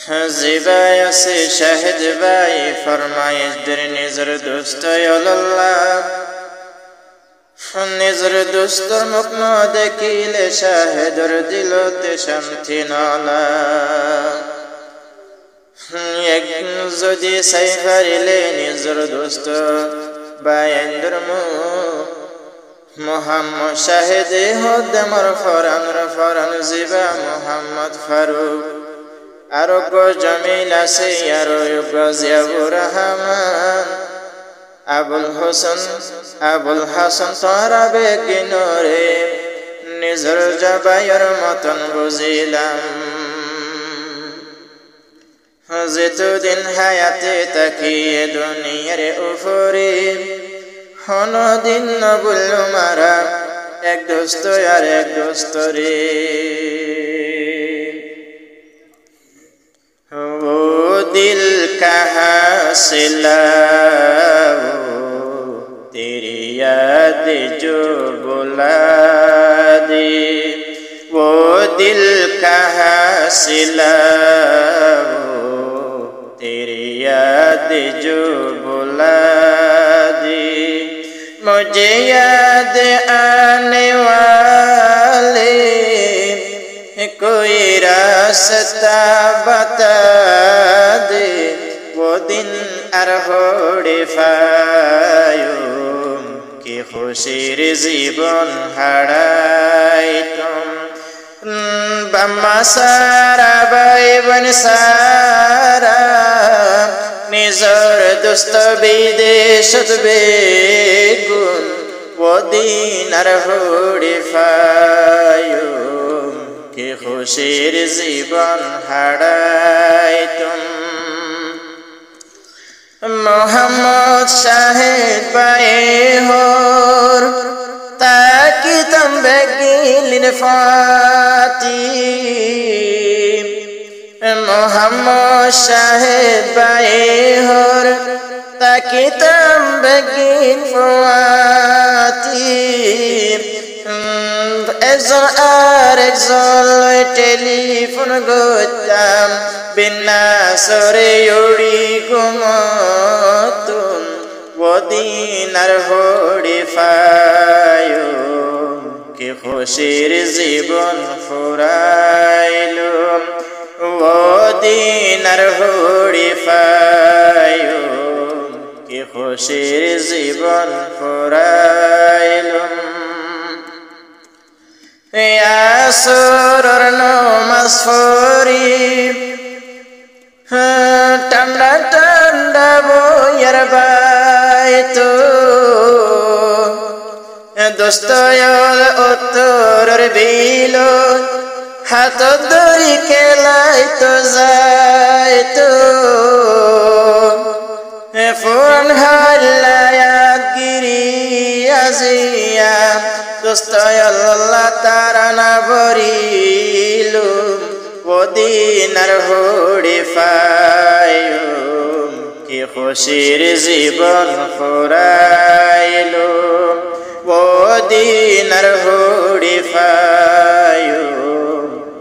জিবাই আছে শাহেদ ভাই ফরমাইশ দের নিজের দোস্ত আল্লাহ নিজের দোস্তর মুখ ন দেখিলে শাহেদর দিলতে শান্তি নলা যদি চাই পারিলে নিজের দোস্ত বায়েন্দর মুখ মোহাম্মদ শাহেদে হদ আমার ফরান জিবা মোহাম্মদ ফারুক আরোগ্য জমিল আছে আরোগ্য জিয়াউর রহমান আবুল হাসান তোরা বেগিনরে নিজর জবাইয়ের মতন বুঝিলাম যেতদিন হায়াতে তাকিয়ে দুনিয়ার উপরে হনদিন নবুল মারা এক দোস্ত আর এক দোস্ত রে ও দিল কাহা সিলা तेरी याद जो बुला दे वो दिल कहाँ सिला तेरी याद जो बुला दे मुझे याद आने वाले कोई रास्ता बता दे वो दिन अरहोड़े फायो कि खुशीर जीवन हाराइतम बम्मा सारा बाइबन सारा निजर दोस्त विदेशत बेगुन वो दिन अरहोड़े फायो कि खुशीर जीवन हाराइतम मोहम्मद शाहिद बाए होर ताकि तम बेगिलिन फाती मोहम्मद शाहिद बाए होर ताकि तम बेगिन फाती একজন আর একজন টেলিফোন করতাম বিনা সরে উড়ি ঘুমতুন ওদিন আর হড়ি ফায়ো কি খুশির জীবন ফুরাইলো ওদিন আর হড়ি ফায়ো কি খুশির জীবন ফুরাইলো আসর নমাজ পড়ি ঠান্ডা ঠান্ডা বইয়ার বাইতো দোস্তয়ল উত্তরের বিল হাত ধরি খেলাইতো যাইতো ফোন হাল্লায়াত গিরি আজিয়া দোস্তয় আল্লাহ তারা না বরিলু ওদিন আর হড়ি ফায়ো কি খুশির জীবন ফুরাইলো ওদিন আর হড়ি ফায়ো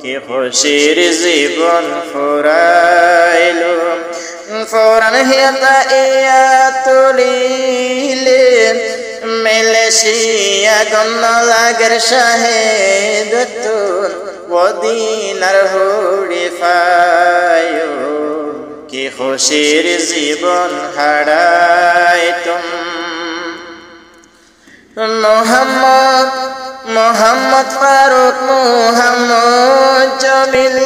কি খুশির জীবন ফুরাইলো ফোরান হিয়াতা ইয়া তুলিলে মেলেশিয়া গন্ন লাগের শাহেদতুন ওদিন আর হড়ি ফায়ো কি খুশির জীবন হারাইতুম মোহাম্মদ ফারুক মোহাম্মদ জমিল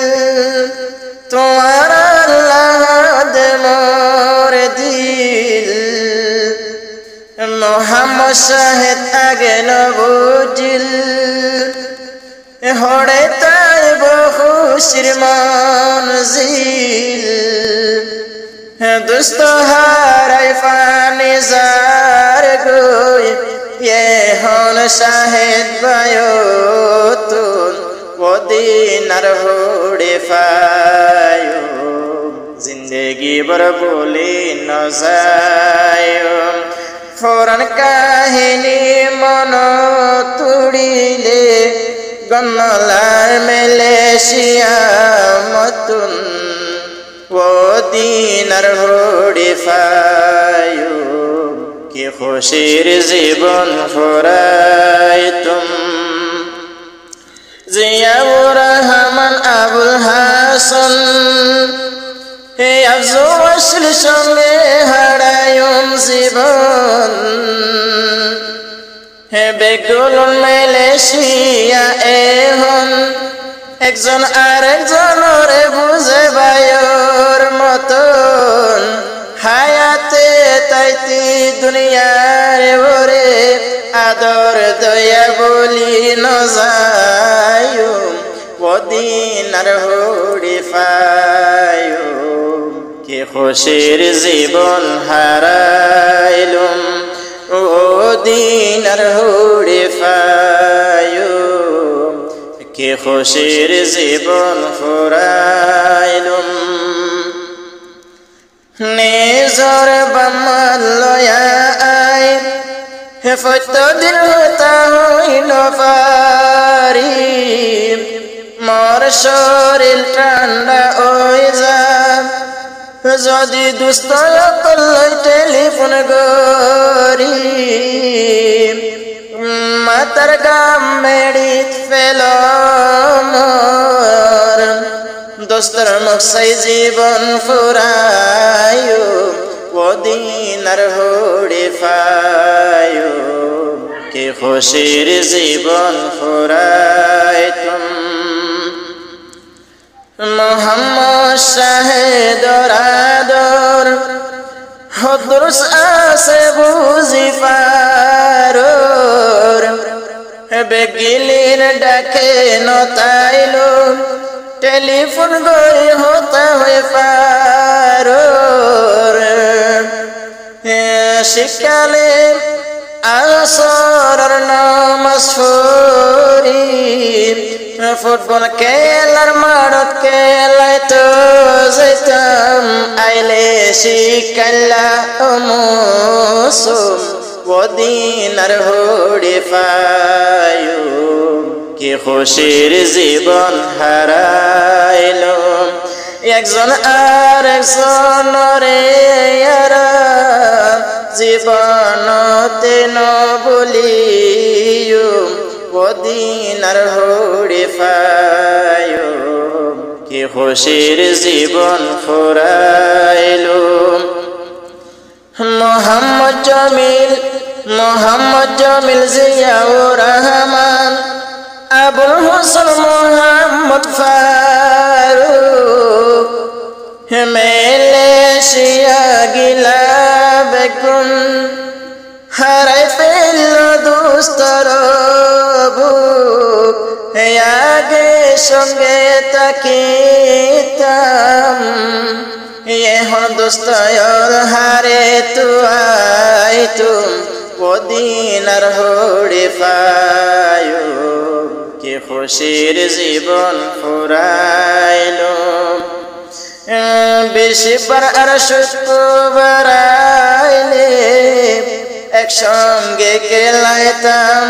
তোমার আল্লাহ দে মোর দিল মোহাম্মদ শাহেদ আগে নবুজিল হড়ে তাই বহুশির মনজিল দুস্ত হারাই ফানি যার গই ये हन शाहिद बायोतुन ওদিন আর হড়ে ফায়ো জিন্দেগি বড় বলি ন যায় ফোরান কাহিনী মন তুড়িলে গন্নলার মেলেশিয়া মতুন ফায়ুম কি খুশির জীবন ফুরাইতুম জিয়াউর রহমান আবুল হাসান হে আফসোসের সঙ্গে হারায়ুম জীবন হে বেগুলুন মালয়েশিয়া এখন একজন আরেকজনরে বুঝে বায়ুর মতন হায়াতে তাইতি দুনিয়ার ওরে আদর দয়া বলি নজায়ুম ওদিনার হুড়ি ফায়ুম কি খুশির জীবন হারাইলুম ওদিনার হুড়ি ফায়ুম কি খুশির জীবন ফুরাইলুম নিজর বাম্মাল লয়া আই হে ফতদিল হতা হইল পারি মোর শরীর ঠান্ডা ওই যা যদি দুস্থ করলই টেলিফোন গরি মাতার গাম মেডিত ফেল মোর দোস্তর মকসাই জীবন ফুরায়ু ওদিনার হুড়ি ফায়ুম কি খুশির জীবন ফুরাইতুম মোহাম্মদ শাহেদর আদর হদরস আছে বুঝি পারোর বেগিলির ডাকে নতাইলো টেলিফোন গই হতা হয়ে পারোর শিকালে আসর নামাজ পড়ি ফুটবল খেলার মাঠত খেলাই তো যাইতাম আইলে শিকাল্লা মৌসুম ওদিনার হুড়ি ফায়ুম কি খুশির জীবন হারাইলুম একজন আর একজনরে জীবনতে ন বলিয়ুম ওদিনার হুড়ি ফায়ুম কি খুশির জীবন ফুরাইলুম মোহাম্মদ জমিল জিয়াউর রহমান আবুল হোসেন মোহাম্মদ ফারুক মালয়েশিয়া গিলা বেগুন হারাই ফেলল দুস্তর বুক আগে সঙ্গে তাকিতাম এখন দোস্তর হারে তুয়াইতুম ওদিনার হুড়ি ফায়ুম কি খুশির জীবন ফুরাইলুম বেশি বার আর শুক্রবারাইলে একসঙ্গে খেলাইতাম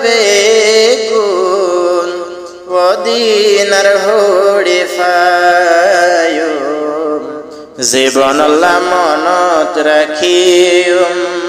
বেগুন ওদিনার হুড়ি ফায়ুম জীবন মনত রাখিয়ুম